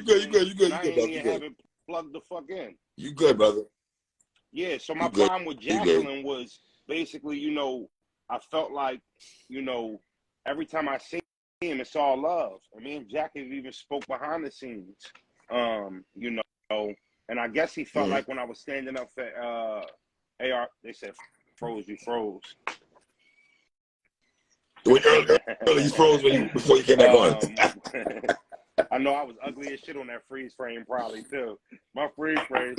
You good, I ain't even have it plugged the fuck in. You good, brother. Yeah, so my problem with Jacqueline was basically, you know, I felt like, you know, every time I see him, it's all love. And me and Jack have even spoke behind the scenes, you know, and I guess he felt like when I was standing up for AR, they said, froze, you froze. Early, you froze before you came back on. I know I was ugly as shit on that freeze frame probably too. My freeze frame.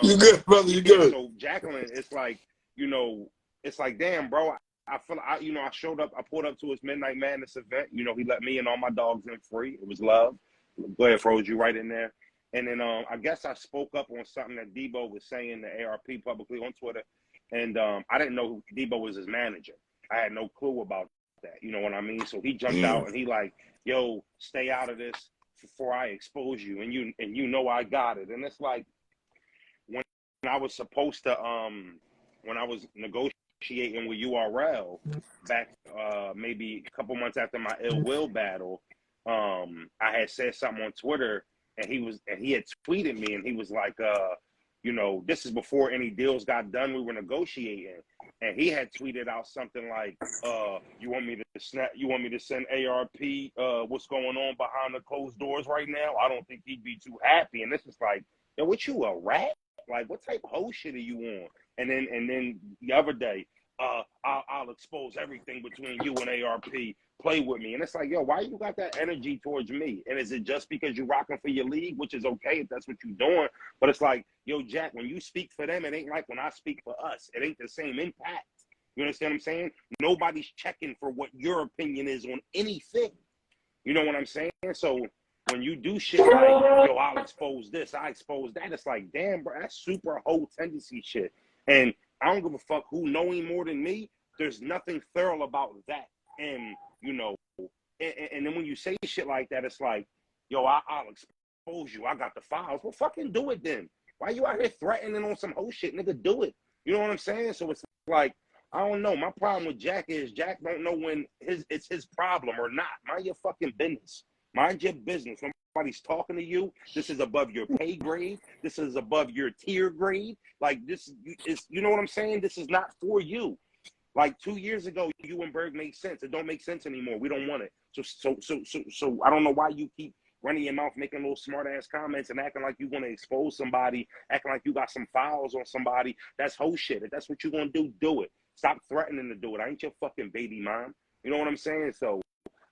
You good, brother? You good? So Jacqueline, it's like, you know, it's like, damn, bro. I feel, you know, I showed up. I pulled up to his Midnight Madness event. You know, he let me and all my dogs in free. It was love. Go ahead, froze you right in there. And then I guess I spoke up on something that Debo was saying to ARP publicly on Twitter, and I didn't know Debo was his manager. I had no clue about that. You know what I mean? So he jumped out and he like, yo, stay out of this before I expose you, and you know I got it. And it's like when I was supposed to when I was negotiating with URL back maybe a couple months after my Ill Will battle, I had said something on Twitter, and he had tweeted me, and he was like, you know, this is before any deals got done. We were negotiating, and he had tweeted out something like, you want me to send ARP what's going on behind the closed doors right now? I don't think he'd be too happy. And this is like, yo, what, you a rat? Like, what type of hoe shit are you on? And then the other day, I'll expose everything between you and ARP. Play with me. And it's like, yo, why you got that energy towards me? And is it just because you're rocking for your league, which is okay if that's what you're doing? But it's like, yo, Jack, when you speak for them, it ain't like when I speak for us. It ain't the same impact. You understand what I'm saying? Nobody's checking for what your opinion is on anything. You know what I'm saying? So when you do shit like, yo, I'll expose this, I expose that, it's like, damn, bro, that's super whole tendency shit. And I don't give a fuck who know him more than me. There's nothing thorough about that. And, you know, and then when you say shit like that, it's like, yo, I'll expose you. I got the files. Well, fucking do it then. Why you out here threatening on some whole shit, nigga? Do it. You know what I'm saying? So it's like, I don't know. My problem with Jack is Jack don't know when it's his problem or not. Mind your fucking business. Mind your business. Nobody's talking to you. This is above your pay grade. This is above your tier grade. Like, this is, you know what I'm saying? This is not for you. Like 2 years ago, you and Berg made sense. It don't make sense anymore. We don't want it. So I don't know why you keep running your mouth, making little smart ass comments and acting like you want to expose somebody, acting like you got some files on somebody. That's whole shit. If that's what you're going to do it. Stop threatening to do it. I ain't your fucking baby mom. You know what I'm saying? So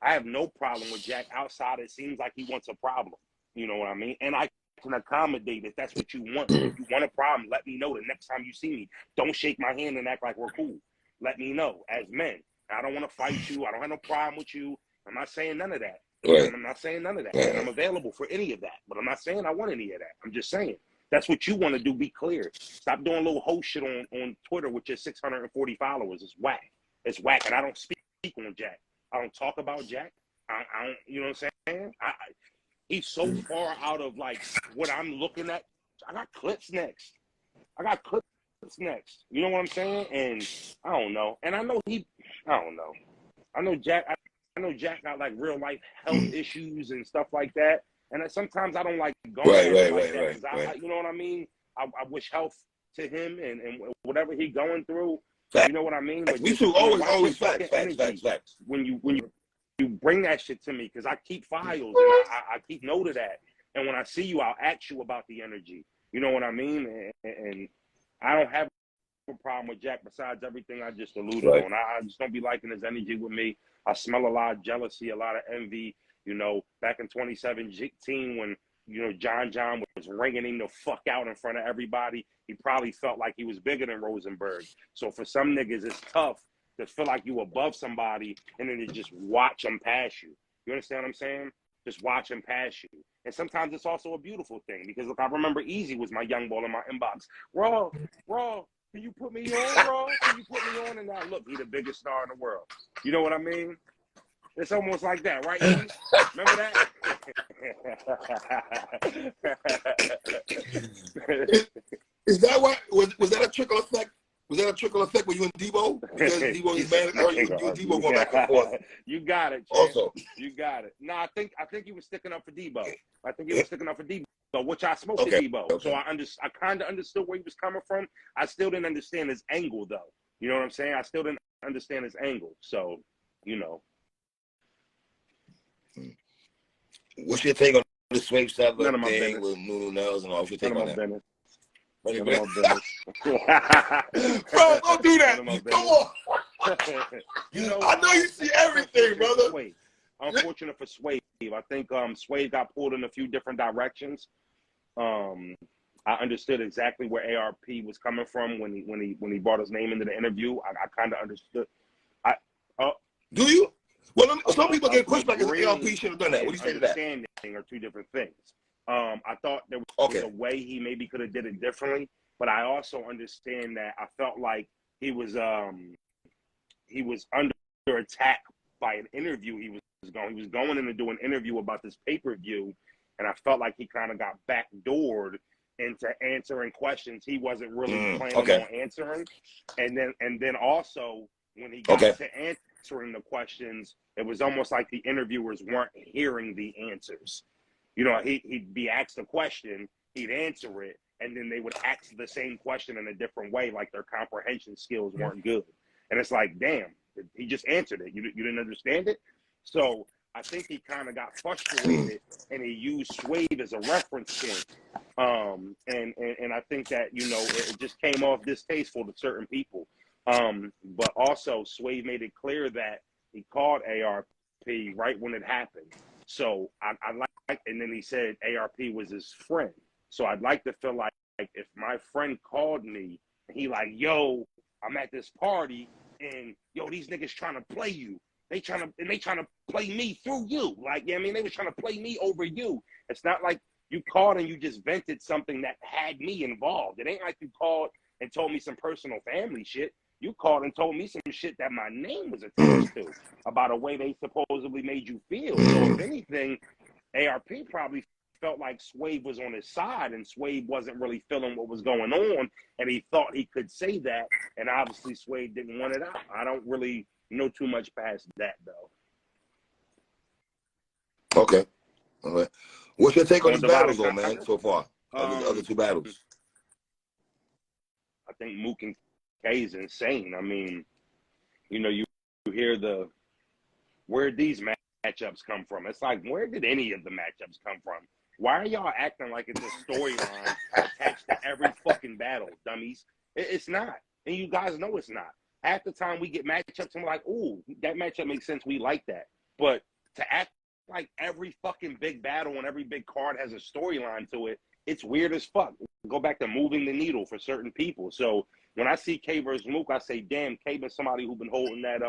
I have no problem with Jack outside. It seems like he wants a problem. You know what I mean? And I can accommodate if that's what you want. If you want a problem, let me know the next time you see me. Don't shake my hand and act like we're cool. Let me know as men. I don't want to fight you. I don't have no problem with you. I'm not saying none of that. Right. I'm not saying none of that. And I'm available for any of that. But I'm not saying I want any of that. I'm just saying that's what you want to do. Be clear. Stop doing little hoe shit on Twitter with your 640 followers. It's whack. It's whack. And I don't speak on Jack. I don't talk about Jack. I don't, you know what I'm saying? He's so far out of like what I'm looking at. I got clips next. You know what I'm saying? And I don't know. And I know I don't know. I know Jack got like real life health issues and stuff like that. And sometimes I don't like going that. I, you know what I mean? I wish health to him and whatever he's going through. Facts. You know what I mean? But we should always facts. When you bring that shit to me, because I keep files and I keep note of that. And when I see you, I'll ask you about the energy. You know what I mean? And I don't have a problem with Jack besides everything I just alluded on. I just don't be liking his energy with me. I smell a lot of jealousy, a lot of envy. You know, back in 2017 when, you know, John was ringing him the fuck out in front of everybody, he probably felt like he was bigger than Rosenberg. So for some niggas, it's tough to feel like you above somebody and then to just watch them pass you. You understand what I'm saying? Just watch them pass you. And sometimes it's also a beautiful thing because, look, I remember Easy was my young ball in my inbox. Raw, can you put me on, Raw? Can you put me on? And now, look, he the biggest star in the world. You know what I mean? It's almost like that, right, E? Remember that? Is that what was that a trickle effect Was that a trickle effect with you and Debo? Because Debo is mad. I heard you and Debo going back and forth. You got it, champ. Also, you got it. No, I think he was sticking up for Debo. I think he was sticking up for Debo, which I spoke to Debo. Okay. So I kind of understood where he was coming from. I still didn't understand his angle, though. You know what I'm saying? I still didn't understand his angle. So, you know. What's your take on the Swape Sadler None of my thing business. with Noodle Nails and all? What's your take None on of that? my business. None of my business. Bro, don't do that. Come on. You know, I know you see everything, brother. Unfortunate for Swave. I think Swave got pulled in a few different directions. I understood exactly where ARP was coming from when he brought his name into the interview. I kind of understood. Do you? Well, some people get pushed back as ARP should have done that. What do you say to that? Understanding are two different things. I thought there was a way he maybe could have did it differently, but I also understand that I felt like he was under attack by an interview he was going. He was going in to do an interview about this pay-per-view, and I felt like he kind of got backdoored into answering questions he wasn't really planning on answering. And then also when he got to answering the questions, it was almost like the interviewers weren't hearing the answers. You know, he'd be asked a question, he'd answer it, and then they would ask the same question in a different way, like their comprehension skills weren't good. And it's like, damn, he just answered it. You didn't understand it? So I think he kind of got frustrated, and he used Swave as a reference point. And I think that, you know, it just came off distasteful to certain people. But also, Swave made it clear that he called ARP right when it happened. So I like, and then he said ARP was his friend. So I'd like to feel like if my friend called me, and he like, yo, I'm at this party, and yo, these niggas trying to play you. They trying to play me through you. Like, yeah, I mean, they was trying to play me over you. It's not like you called and you just vented something that had me involved. It ain't like you called and told me some personal family shit. You called and told me some shit that my name was attached to about a way they supposedly made you feel. So if anything, ARP probably felt like Swave was on his side, and Swave wasn't really feeling what was going on, and he thought he could say that, and obviously Swave didn't want it out. I don't really know too much past that, though. Okay. All right. What's your take on these battles, though, man, so far? The other two battles. I think Mook and K is insane. I mean, you know, you hear where these matchups come from. It's like, where did any of the matchups come from? Why are y'all acting like it's a storyline attached to every fucking battle, dummies? It's not. And you guys know it's not. Half the time we get matchups and we're like, ooh, that matchup makes sense. We like that. But to act like every fucking big battle and every big card has a storyline to it, it's weird as fuck. Go back to moving the needle for certain people. So when I see K versus Mook, I say, damn, K been somebody who's been holding that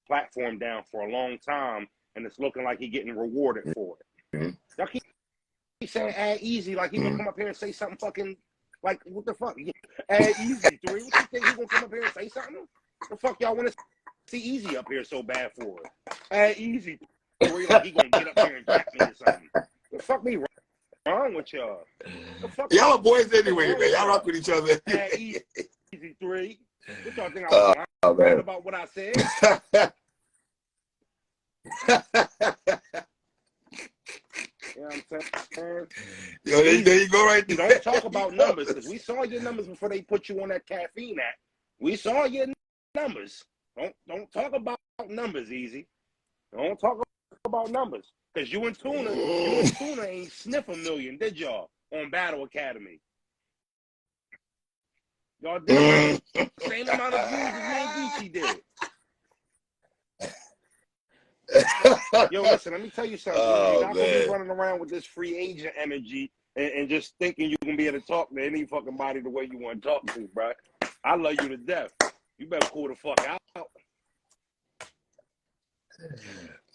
platform down for a long time, and it's looking like he getting rewarded for it. Y'all keep saying add easy like he gonna come up here and say something fucking like, what the fuck? Add easy, Three. What you think he gonna come up here and say something? The fuck y'all want to see easy up here so bad for it? Add easy, Three. Like he gonna get up here and jack me or something. The fuck me wrong with y'all? Y'all are boys anyway, man. Y'all rock with each other. Add easy, Three. What y'all think I was lying about what I said? You know what I'm saying? Yo, there you go right there. Don't talk about numbers, because we saw your numbers before they put you on that caffeine act. We saw your numbers. Don't talk about numbers, Easy. Don't talk about numbers. Because you and Tuna ain't sniff a million, did y'all, on Battle Academy? Y'all did the same amount of views as me and Geechee did. Yo, listen, let me tell you something. You're not going to be running around with this free agent energy and just thinking you can be able to talk to any fucking body the way you want to talk to, bro. I love you to death. You better cool the fuck out.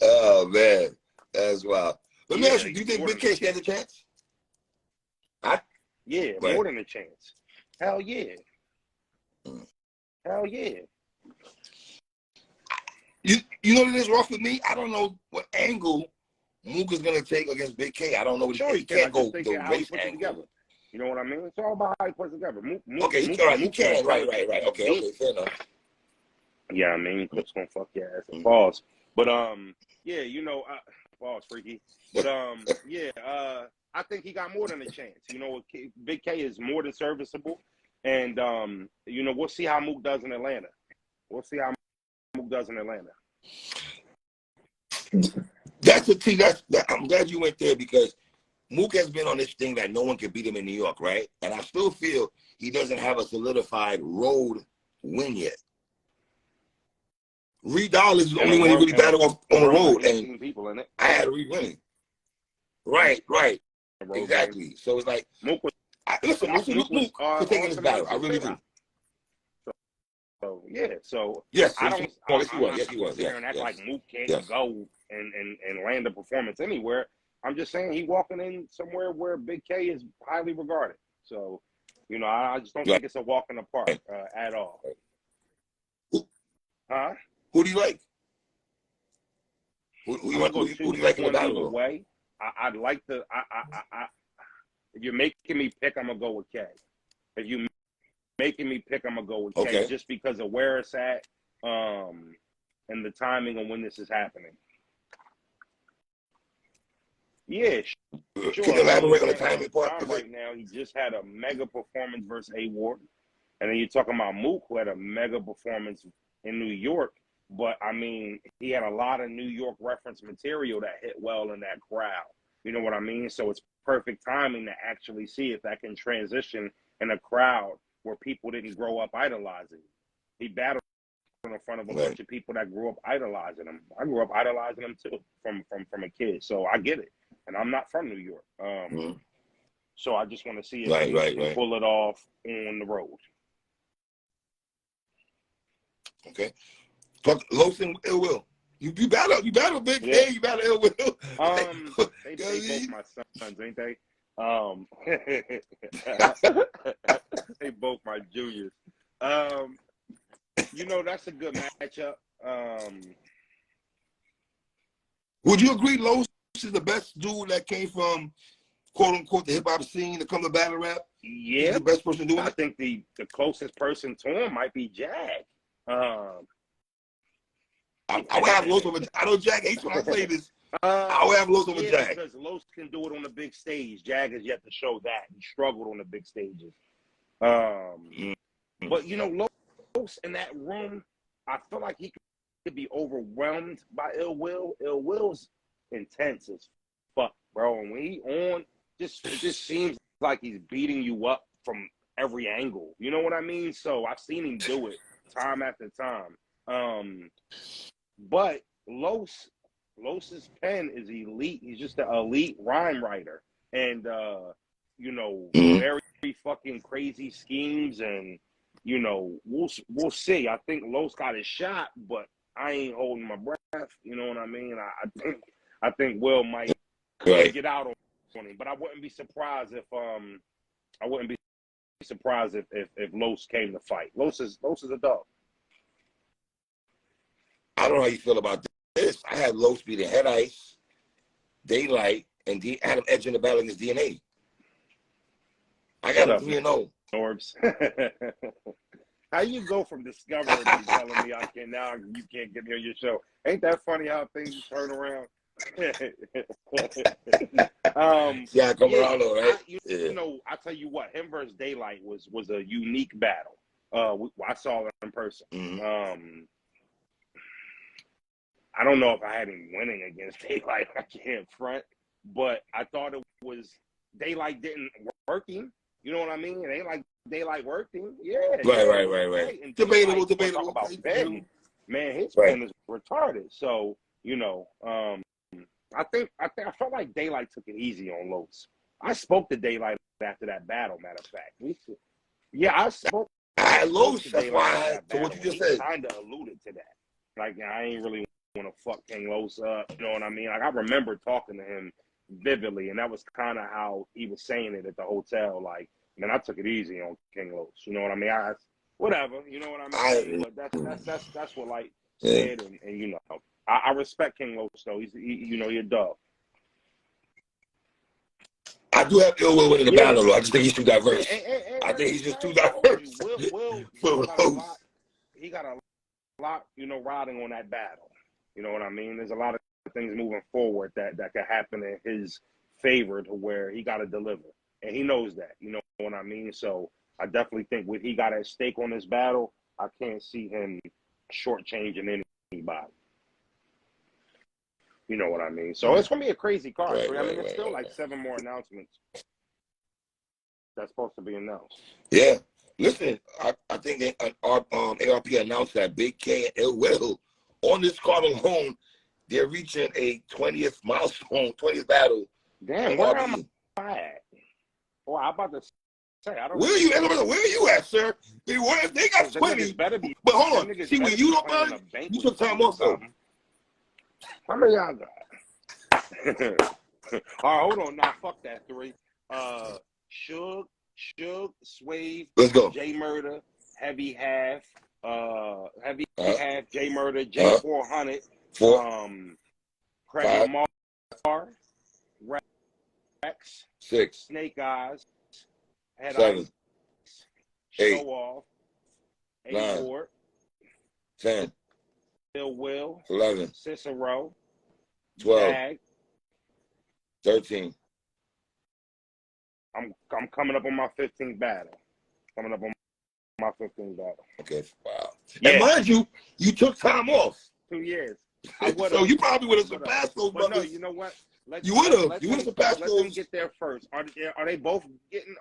Oh, man. That's wild. Let me ask you, do you think Big K has a chance? Yeah, more than a chance. Hell yeah. Hell yeah. You know what it is rough with me? I don't know what angle Mook is going to take against Big K. I don't know what he can't go the race angle. You know what I mean? It's all about how he puts together. Okay, you can. Right. Okay, fair enough. Yeah, I mean, Cook's gonna fuck your ass and pause. But yeah, you know, pause, freaky. But yeah, I think he got more than a chance. You know, Big K is more than serviceable, and you know, we'll see how Mook does in Atlanta. We'll see how Mook does in Atlanta. I'm glad you went there because Mook has been on this thing that no one can beat him in New York, right? And I still feel he doesn't have a solidified road win yet. Reed Dollars is the only one he really battled off on the road, and people in it. I had Reed winning. Right, exactly. So it's like Mook Mook for taking this battle. I really do. So yeah, so yes, I don't. Yes, he was. And act like Mook can't go and land a performance anywhere. I'm just saying he walking in somewhere where Big K is highly regarded. So, you know, I just don't think it's a walk in the park at all. Huh? Who do you like? Who do you like in the battle? Either way, I'd like to. If you're making me pick, I'm gonna go with K. If you making me pick, I'm gonna go with K, just because of where it's at, and the timing on when this is happening. Yeah, sure. Can you elaborate on the timing part? Right now, he just had a mega performance versus A Ward, and then you're talking about Mook, who had a mega performance in New York. But I mean, he had a lot of New York reference material that hit well in that crowd. You know what I mean? So it's perfect timing to actually see if that can transition in a crowd where people didn't grow up idolizing. He battled in front of a bunch of people that grew up idolizing him. I grew up idolizing him too from a kid, so I get it. And I'm not from New York, so I just want to see if he can pull it off on the road. Okay, talk Los and Ill Will. You battle Big K, you battle Ill Will. They both my sons, ain't they? They both my juniors. You know, that's a good matchup. Would you agree Los is the best dude that came from quote unquote the hip hop scene to come to battle rap? Yeah, he's the best person doing it. I think the closest person to him might be Jag. I would have Los over. I know Jag hates when I say this. I would have Los over Jag because Los can do it on the big stage. Jag has yet to show that. He struggled on the big stages. But you know, Los in that room, I feel like he could be overwhelmed by Ill Will. Ill Will's intense as fuck, bro. And when he on, it just seems like he's beating you up from every angle. You know what I mean? So I've seen him do it time after time. But Los's pen is elite. He's just an elite rhyme writer. And you know, very fucking crazy schemes, and you know, we'll see. I think Los got his shot, but I ain't holding my breath. You know what I mean? I think Will might get out on him, but I wouldn't be surprised if Los came to fight. Los is a dog. I don't know how you feel about this. I had Los beating Head Ice, Daylight, and Adam Edge in the battle against DNA. I got a 3-0. Orbs. How you go from Discovery to telling me you can't get me on your show? Ain't that funny how things turn around? Yeah, come around though, right? You know, I tell you what, him versus Daylight was a unique battle. I saw it in person. I don't know if I had him winning against Daylight. I can't front, but I thought it was Daylight didn't work him. You know what I mean? It ain't like Daylight worked him. Yeah. Right. And Debatable. Talk about betting. Man, his pen is retarded. So, you know, I felt like Daylight took it easy on Los. I spoke to Daylight after that battle, matter of fact. I spoke Los, to that's Daylight why to what you just said. Kind of alluded to that. Like, I ain't really want to fuck King Los up. You know what I mean? Like, I remember talking to him vividly, and that was kind of how he was saying it at the hotel. Like, man, I took it easy on King Los. You know what I mean? Whatever. You know what I mean? But that's what Light said, and you know, I respect King Los though. He's a dog. I do have ill will winning the battle, though. I just think he's too diverse. I think he's just too diverse. Will he got a lot, you know, riding on that battle. You know what I mean? There's a lot of things moving forward that could happen in his favor to where he got to deliver. And he knows that, you know what I mean? So I definitely think what he got at stake on this battle, I can't see him shortchanging anybody. You know what I mean? So it's going to be a crazy card. Right, I mean, it's still like 7 more announcements that's supposed to be announced. Yeah. Listen, I think ARP announced that Bigg K and Ill Will on this card alone, they're reaching a 20th milestone, 20th battle. Damn, where am I at? Well, I'm about to say, I don't know. Where are you at, sir? They got 20. But hold on. See, when you don't mind, you took time off, though. How many y'all got? All right, hold on. Now, fuck that 3. Suge, Swave, let's go. J Murder, Heavy Half, J Murder, J400, Credit Mar, Rex, 6, Snake Eyes, Head 7, Ice, 8, Show Off, 9, 4, 10, Ill Will, 11, Cicero, 12, Jag. 13. I'm coming up on my 15th battle. Okay, wow. Yeah. And mind you, you took time off. 2 years. So you probably would have surpassed those brothers. No, you know what? You would have surpassed those. Let them get there first. Are they both getting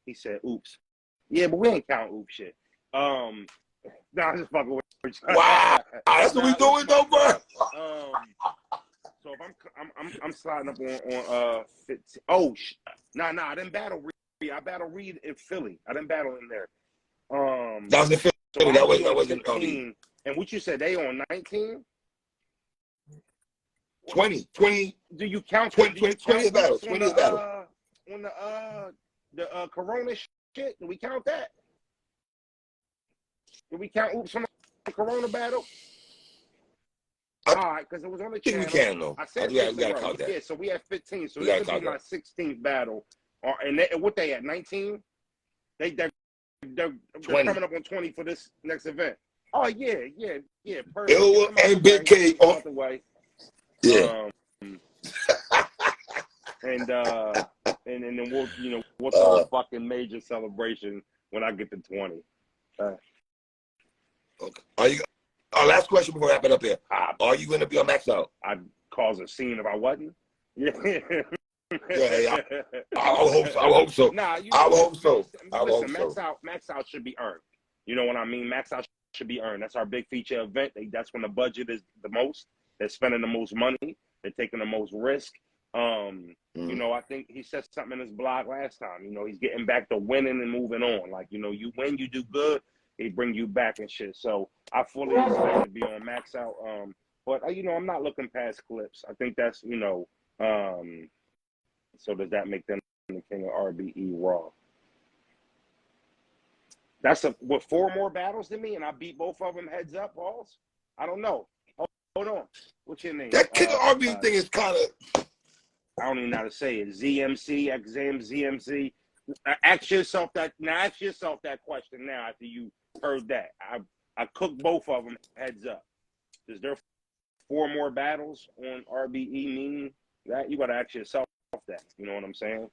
He said, "Oops." Yeah, but we ain't count oops shit. Nah, I'm just fucking with you. Wow, that's what we doing though, bro. So if I'm sliding up on 15. Oh, I didn't battle Reed. I battled Reed in Philly. I didn't battle in there. That was in Philly. So that wasn't 15. And what you said, they on 19? 20. Do you count 20 battles? 20 battles. On the Corona shit? Do we count that? Do we count oops on the Corona battle? All right, because it was on the channel. I think we can, though. I said we gotta count that. Yeah, so we have 15. So this will be my 16th battle. And what they at, 19? They're coming up on 20 for this next event. Oh, yeah. Perfect. Ill and Bigg K out the way. Yeah. And then we'll throw a fucking major celebration when I get to 20. Okay. Are you? Last question before I wrap it up here. Are you going to be on Max Out? I'd cause a scene if I wasn't. Yeah. I hope so. Nah, I hope so. Max Out should be earned. You know what I mean? Max Out should be earned. That's our big feature event. That's when the budget is the most. They're spending the most money. They're taking the most risk. You know, I think he said something in his blog last time. You know, he's getting back to winning and moving on. Like, you know, you win, you do good, they bring you back and shit. So I fully expect to be on Max Out. But you know, I'm not looking past clips. I think that's, you know, so does that make them the king of RBE Raw? That's 4 more battles than me, and I beat both of them heads up, balls? I don't know. Hold on. What's your name? That king of RBE thing is kind of... I don't even know how to say it. ZMC, XM, ZMC. Ask yourself that question now after you heard that. I cooked both of them heads up. Is there 4 more battles on RBE mean that? You got to ask yourself that. You know what I'm saying?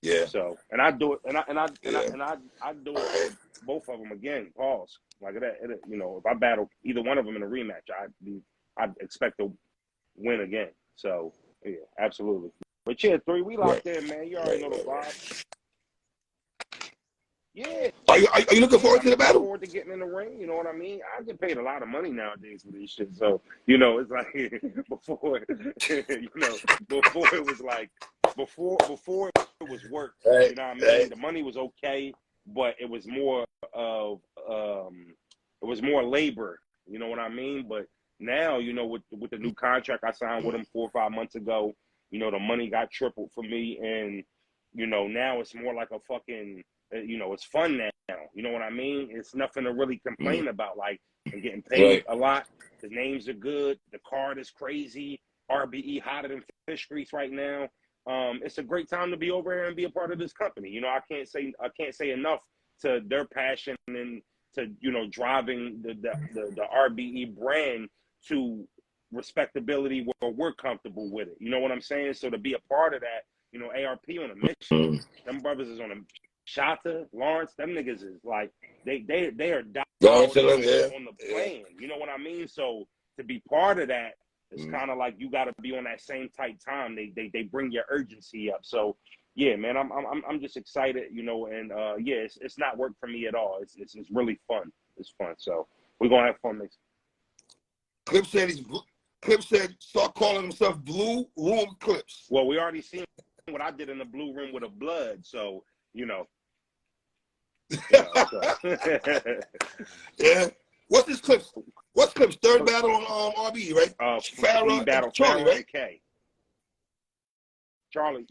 Yeah. So, and I do it, and I do it both of them again. Pause. Like that. You know, if I battle either one of them in a rematch, I'd expect to win again. So, yeah, absolutely. But yeah, 3, we locked in, man. You already know the vibe. Yeah. Are you looking forward to the battle? Forward to getting in the ring. You know what I mean? I get paid a lot of money nowadays for this shit. So, you know, it's like before it was like before it was work. Right, you know what I mean? Right. The money was okay, but it was more of labor. You know what I mean? But now, you know, with the new contract I signed with him 4 or 5 months ago, you know, the money got tripled for me, and you know, now it's more like a fucking, you know, it's fun now. You know what I mean? It's nothing to really complain about. Like, I'm getting paid a lot. The names are good. The card is crazy. RBE hotter than fish grease right now. it's a great time to be over here and be a part of this company. You know, I can't say enough to their passion and to, you know, driving the RBE brand to respectability where we're comfortable with it. You know what I'm saying? So to be a part of that, you know, ARP on a mission, them brothers is on a Shata, Lawrence, them niggas is like they are down on the plan. You know what I mean? So to be part of that, it's kind of like you got to be on that same tight time. They bring your urgency up. So yeah, man, I'm just excited, you know, and yeah, it's not work for me at all. It's really fun. It's fun. So we're gonna have fun next. Clip said start calling himself Blue Room Clips. Well, we already seen what I did in the blue room with a blood, so you know. Yeah. What's this Clips? What's Clips' third battle on RB, right? Farrah battle Charlie, right? K. Charlie.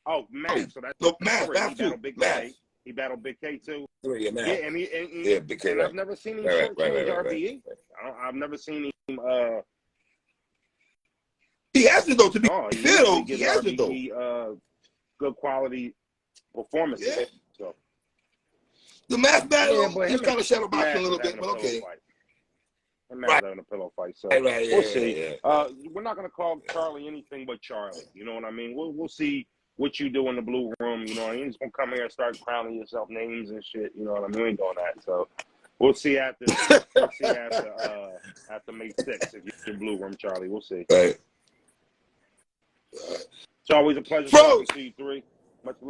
Oh, Matt. So that's Matt too. Big K. He battled Big K too. Yeah, Matt. Yeah, Big K. And I've never seen him shortchange RBE. I've never seen him. He has it though. To be fair, though, he has it though. Good quality performances. Yeah. So. The Matt battle, he's kind of shadow boxing a little bit, but okay. Matt's having a pillow fight, so we'll see. We're not gonna call Charlie anything but Charlie. You know what I mean? We'll see what you do in the blue room. You know, you ain't just gonna come here and start crowning yourself names and shit. You know what I mean? We ain't doing that. So we'll see after after May 6th if you're in blue room, Charlie. We'll see. Right. It's always a pleasure talking to you three. Much love.